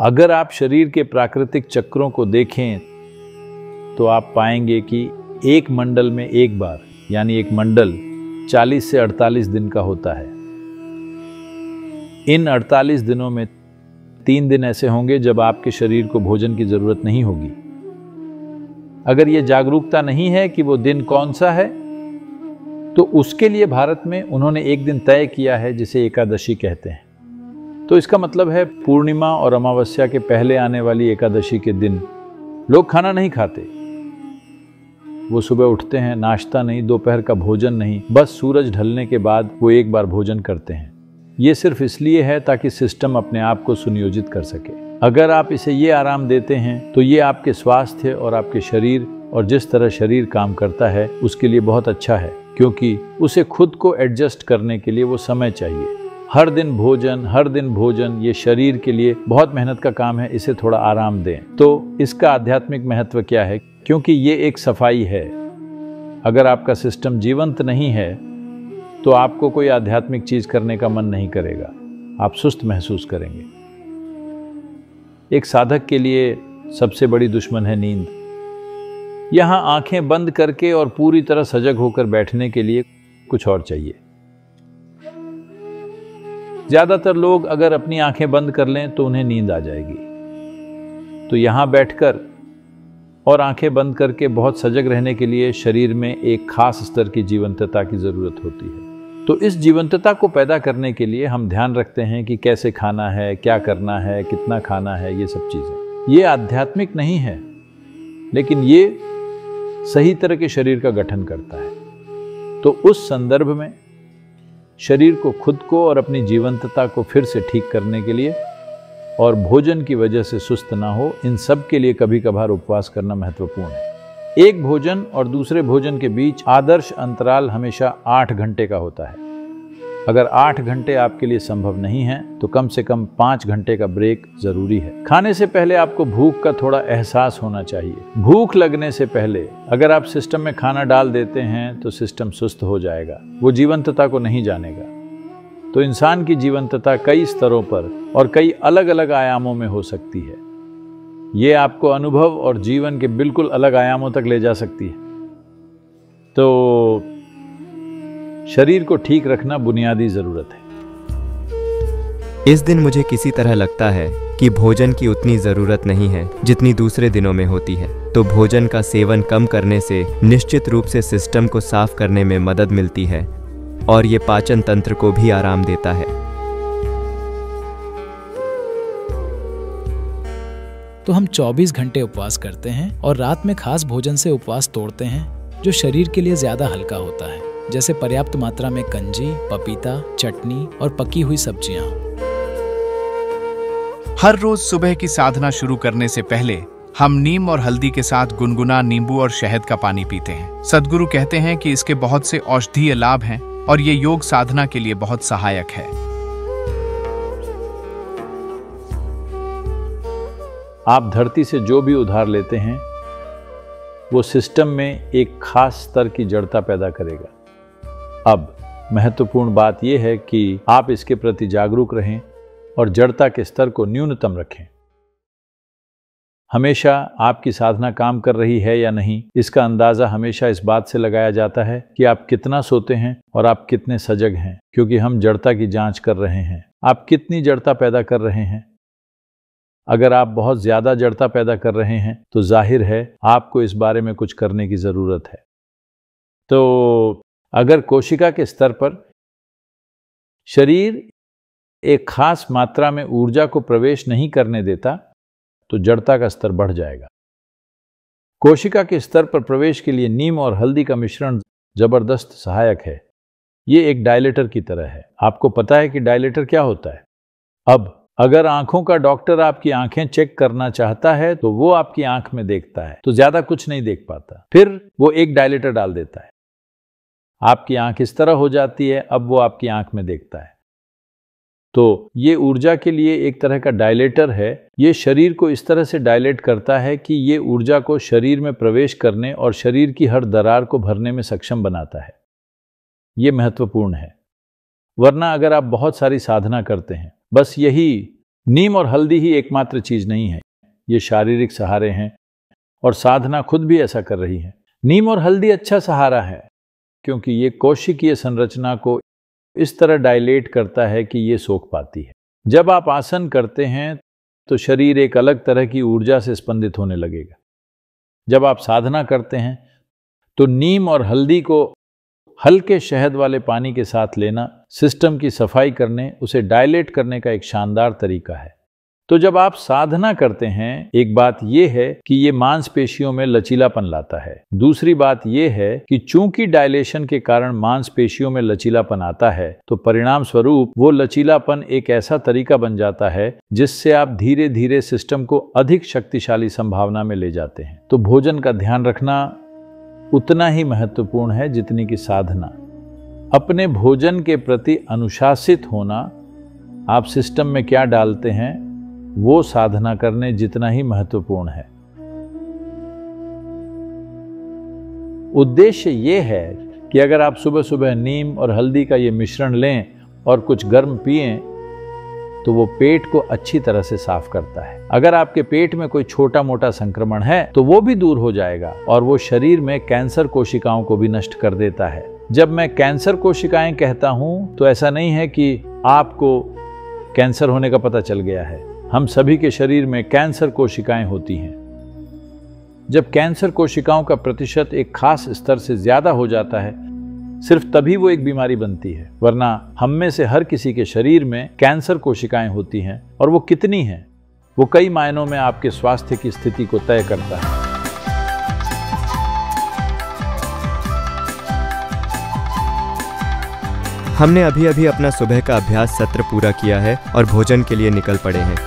अगर आप शरीर के प्राकृतिक चक्रों को देखें तो आप पाएंगे कि एक मंडल में एक बार, यानी एक मंडल 40 से 48 दिन का होता है। इन 48 दिनों में 3 दिन ऐसे होंगे जब आपके शरीर को भोजन की जरूरत नहीं होगी। अगर ये जागरूकता नहीं है कि वो दिन कौन सा है, तो उसके लिए भारत में उन्होंने एक दिन तय किया है जिसे एकादशी कहते हैं। तो इसका मतलब है पूर्णिमा और अमावस्या के पहले आने वाली एकादशी के दिन लोग खाना नहीं खाते। वो सुबह उठते हैं, नाश्ता नहीं, दोपहर का भोजन नहीं, बस सूरज ढलने के बाद वो एक बार भोजन करते हैं। ये सिर्फ इसलिए है ताकि सिस्टम अपने आप को सुनियोजित कर सके। अगर आप इसे ये आराम देते हैं तो ये आपके स्वास्थ्य और आपके शरीर और जिस तरह शरीर काम करता है उसके लिए बहुत अच्छा है, क्योंकि उसे खुद को एडजस्ट करने के लिए वो समय चाहिए। हर दिन भोजन ये शरीर के लिए बहुत मेहनत का काम है, इसे थोड़ा आराम दें। तो इसका आध्यात्मिक महत्व क्या है? क्योंकि ये एक सफाई है। अगर आपका सिस्टम जीवंत नहीं है तो आपको कोई आध्यात्मिक चीज करने का मन नहीं करेगा, आप सुस्त महसूस करेंगे। एक साधक के लिए सबसे बड़ी दुश्मन है नींद। यहां आंखें बंद करके और पूरी तरह सजग होकर बैठने के लिए कुछ और चाहिए। ज्यादातर लोग अगर अपनी आंखें बंद कर लें तो उन्हें नींद आ जाएगी। तो यहां बैठकर और आंखें बंद करके बहुत सजग रहने के लिए शरीर में एक खास स्तर की जीवंतता की जरूरत होती है। तो इस जीवंतता को पैदा करने के लिए हम ध्यान रखते हैं कि कैसे खाना है, क्या करना है, कितना खाना है, ये सब चीजें। ये आध्यात्मिक नहीं है, लेकिन ये सही तरह के शरीर का गठन करता है। तो उस संदर्भ में शरीर को खुद को और अपनी जीवंतता को फिर से ठीक करने के लिए और भोजन की वजह से सुस्त ना हो, इन सब के लिए कभी कभार उपवास करना महत्वपूर्ण है। एक भोजन और दूसरे भोजन के बीच आदर्श अंतराल हमेशा 8 घंटे का होता है। अगर 8 घंटे आपके लिए संभव नहीं है तो कम से कम 5 घंटे का ब्रेक जरूरी है। खाने से पहले आपको भूख का थोड़ा एहसास होना चाहिए। भूख लगने से पहले अगर आप सिस्टम में खाना डाल देते हैं तो सिस्टम सुस्त हो जाएगा, वो जीवंतता को नहीं जानेगा। तो इंसान की जीवंतता कई स्तरों पर और कई अलग अलग आयामों में हो सकती है। ये आपको अनुभव और जीवन के बिल्कुल अलग आयामों तक ले जा सकती है। तो शरीर को ठीक रखना बुनियादी जरूरत है। इस दिन मुझे किसी तरह लगता है कि भोजन की उतनी जरूरत नहीं है जितनी दूसरे दिनों में होती है। तो भोजन का सेवन कम करने से निश्चित रूप से सिस्टम को साफ करने में मदद मिलती है और ये पाचन तंत्र को भी आराम देता है। तो हम 24 घंटे उपवास करते हैं और रात में खास भोजन से उपवास तोड़ते हैं जो शरीर के लिए ज्यादा हल्का होता है, जैसे पर्याप्त मात्रा में कंजी, पपीता, चटनी और पकी हुई सब्जियां। हर रोज सुबह की साधना शुरू करने से पहले हम नीम और हल्दी के साथ गुनगुना नींबू और शहद का पानी पीते हैं। सद्गुरु कहते हैं कि इसके बहुत से औषधीय लाभ हैं और ये योग साधना के लिए बहुत सहायक है। आप धरती से जो भी उधार लेते हैं वो सिस्टम में एक खास स्तर की जड़ता पैदा करेगा। अब महत्वपूर्ण बात यह है कि आप इसके प्रति जागरूक रहें और जड़ता के स्तर को न्यूनतम रखें। हमेशा आपकी साधना काम कर रही है या नहीं, इसका अंदाजा हमेशा इस बात से लगाया जाता है कि आप कितना सोते हैं और आप कितने सजग हैं, क्योंकि हम जड़ता की जांच कर रहे हैं। आप कितनी जड़ता पैदा कर रहे हैं? अगर आप बहुत ज्यादा जड़ता पैदा कर रहे हैं तो जाहिर है आपको इस बारे में कुछ करने की जरूरत है। तो अगर कोशिका के स्तर पर शरीर एक खास मात्रा में ऊर्जा को प्रवेश नहीं करने देता तो जड़ता का स्तर बढ़ जाएगा। कोशिका के स्तर पर प्रवेश के लिए नीम और हल्दी का मिश्रण जबरदस्त सहायक है। ये एक डायलेटर की तरह है। आपको पता है कि डायलेटर क्या होता है? अब अगर आंखों का डॉक्टर आपकी आंखें चेक करना चाहता है तो वो आपकी आंख में देखता है तो ज्यादा कुछ नहीं देख पाता, फिर वो एक डायलेटर डाल देता है। आपकी आंख इस तरह हो जाती है, अब वो आपकी आंख में देखता है। तो ये ऊर्जा के लिए एक तरह का डायलेटर है। ये शरीर को इस तरह से डायलेट करता है कि ये ऊर्जा को शरीर में प्रवेश करने और शरीर की हर दरार को भरने में सक्षम बनाता है। ये महत्वपूर्ण है। वरना अगर आप बहुत सारी साधना करते हैं, बस यही नीम और हल्दी ही एकमात्र चीज नहीं है, ये शारीरिक सहारे हैं और साधना खुद भी ऐसा कर रही है। नीम और हल्दी अच्छा सहारा है क्योंकि ये कोशिकीय संरचना को इस तरह डायलेट करता है कि ये सोख पाती है। जब आप आसन करते हैं तो शरीर एक अलग तरह की ऊर्जा से स्पंदित होने लगेगा। जब आप साधना करते हैं तो नीम और हल्दी को हल्के शहद वाले पानी के साथ लेना सिस्टम की सफाई करने, उसे डायलेट करने का एक शानदार तरीका है। तो जब आप साधना करते हैं, एक बात यह है कि ये मांसपेशियों में लचीलापन लाता है। दूसरी बात यह है कि चूंकि डायलेशन के कारण मांसपेशियों में लचीलापन आता है, तो परिणाम स्वरूप वो लचीलापन एक ऐसा तरीका बन जाता है जिससे आप धीरे धीरे सिस्टम को अधिक शक्तिशाली संभावना में ले जाते हैं। तो भोजन का ध्यान रखना उतना ही महत्वपूर्ण है जितनी कि साधना। अपने भोजन के प्रति अनुशासित होना, आप सिस्टम में क्या डालते हैं वो साधना करने जितना ही महत्वपूर्ण है। उद्देश्य ये है कि अगर आप सुबह सुबह नीम और हल्दी का ये मिश्रण लें और कुछ गर्म पिएं तो वो पेट को अच्छी तरह से साफ करता है। अगर आपके पेट में कोई छोटा मोटा संक्रमण है तो वो भी दूर हो जाएगा और वो शरीर में कैंसर कोशिकाओं को भी नष्ट कर देता है। जब मैं कैंसर कोशिकाएं कहता हूं तो ऐसा नहीं है कि आपको कैंसर होने का पता चल गया है। हम सभी के शरीर में कैंसर कोशिकाएं होती हैं। जब कैंसर कोशिकाओं का प्रतिशत एक खास स्तर से ज्यादा हो जाता है, सिर्फ तभी वो एक बीमारी बनती है, वरना हम में से हर किसी के शरीर में कैंसर कोशिकाएं होती हैं। और वो कितनी हैं, वो कई मायनों में आपके स्वास्थ्य की स्थिति को तय करता है। हमने अभी अभी अपना सुबह का अभ्यास सत्र पूरा किया है और भोजन के लिए निकल पड़े हैं।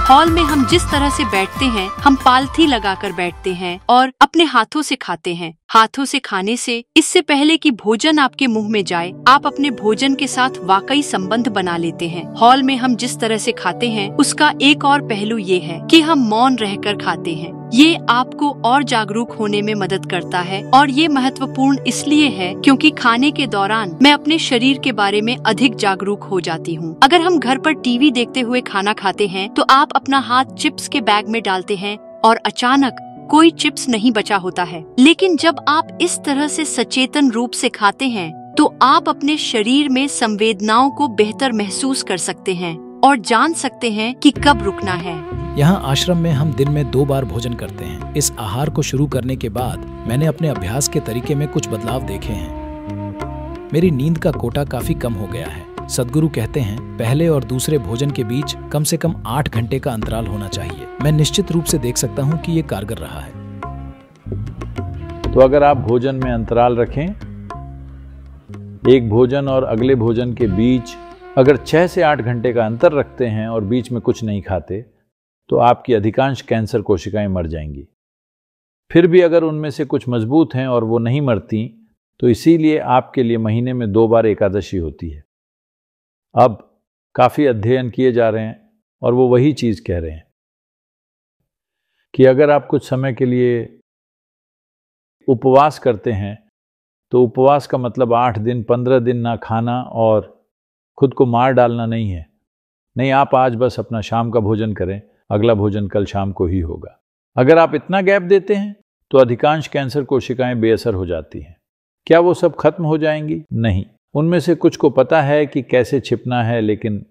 हॉल में हम जिस तरह से बैठते हैं, हम पालथी लगाकर बैठते हैं और अपने हाथों से खाते हैं। हाथों से खाने से, इससे पहले कि भोजन आपके मुंह में जाए, आप अपने भोजन के साथ वाकई संबंध बना लेते हैं। हॉल में हम जिस तरह से खाते हैं, उसका एक और पहलू ये है कि हम मौन रहकर खाते हैं। ये आपको और जागरूक होने में मदद करता है और ये महत्वपूर्ण इसलिए है क्योंकि खाने के दौरान मैं अपने शरीर के बारे में अधिक जागरूक हो जाती हूँ। अगर हम घर पर टीवी देखते हुए खाना खाते हैं तो आप अपना हाथ चिप्स के बैग में डालते हैं और अचानक कोई चिप्स नहीं बचा होता है। लेकिन जब आप इस तरह से सचेतन रूप से खाते हैं तो आप अपने शरीर में संवेदनाओं को बेहतर महसूस कर सकते हैं और जान सकते हैं कि कब रुकना है। यहाँ आश्रम में हम दिन में 2 बार भोजन करते हैं। इस आहार को शुरू करने के बाद मैंने अपने अभ्यास के तरीके में कुछ बदलाव देखे हैं। मेरी नींद का कोटा काफी कम हो गया है। सद्गुरु कहते हैं पहले और दूसरे भोजन के बीच कम से कम 8 घंटे का अंतराल होना चाहिए। मैं निश्चित रूप से देख सकता हूँ कि ये कारगर रहा है। तो अगर आप भोजन में अंतराल रखें, एक भोजन और अगले भोजन के बीच अगर 6 से 8 घंटे का अंतर रखते हैं और बीच में कुछ नहीं खाते, तो आपकी अधिकांश कैंसर कोशिकाएं मर जाएंगी। फिर भी अगर उनमें से कुछ मजबूत हैं और वो नहीं मरती, तो इसीलिए आपके लिए महीने में 2 बार एकादशी होती है। अब काफ़ी अध्ययन किए जा रहे हैं और वो वही चीज़ कह रहे हैं कि अगर आप कुछ समय के लिए उपवास करते हैं, तो उपवास का मतलब 8 दिन 15 दिन ना खाना और खुद को मार डालना नहीं है। नहीं, आप आज बस अपना शाम का भोजन करें, अगला भोजन कल शाम को ही होगा। अगर आप इतना गैप देते हैं तो अधिकांश कैंसर कोशिकाएं बेअसर हो जाती हैं। क्या वो सब खत्म हो जाएंगी? नहीं, उनमें से कुछ को पता है कि कैसे छिपना है, लेकिन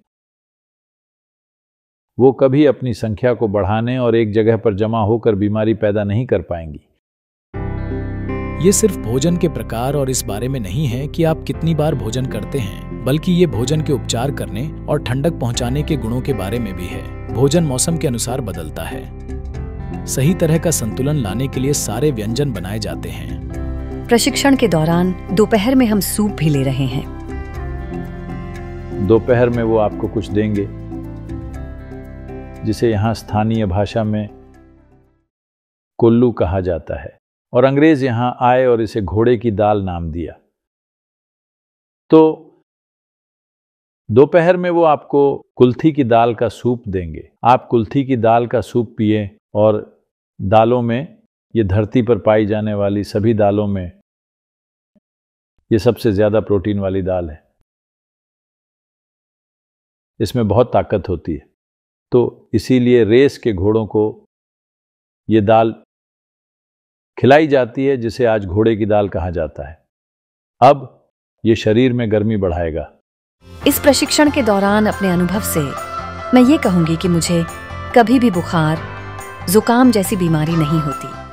वो कभी अपनी संख्या को बढ़ाने और एक जगह पर जमा होकर बीमारी पैदा नहीं कर पाएंगी। ये सिर्फ भोजन के प्रकार और इस बारे में नहीं है कि आप कितनी बार भोजन करते हैं, बल्कि ये भोजन के उपचार करने और ठंडक पहुंचाने के गुणों के बारे में भी है। भोजन मौसम के अनुसार बदलता है। सही तरह का संतुलन लाने के लिए सारे व्यंजन बनाए जाते हैं। प्रशिक्षण के दौरान दोपहर में हम सूप भी ले रहे हैं। दोपहर में वो आपको कुछ देंगे जिसे यहाँ स्थानीय भाषा में कोल्लू कहा जाता है और अंग्रेज यहाँ आए और इसे घोड़े की दाल नाम दिया। तो दोपहर में वो आपको कुल्थी की दाल का सूप देंगे। आप कुल्थी की दाल का सूप पिए और दालों में, ये धरती पर पाई जाने वाली सभी दालों में ये सबसे ज़्यादा प्रोटीन वाली दाल है। इसमें बहुत ताकत होती है। तो इसीलिए रेस के घोड़ों को ये दाल खिलाई जाती है, जिसे आज घोड़े की दाल कहा जाता है। अब ये शरीर में गर्मी बढ़ाएगा। इस प्रशिक्षण के दौरान अपने अनुभव से मैं ये कहूंगी कि मुझे कभी भी बुखार, जुकाम जैसी बीमारी नहीं होती।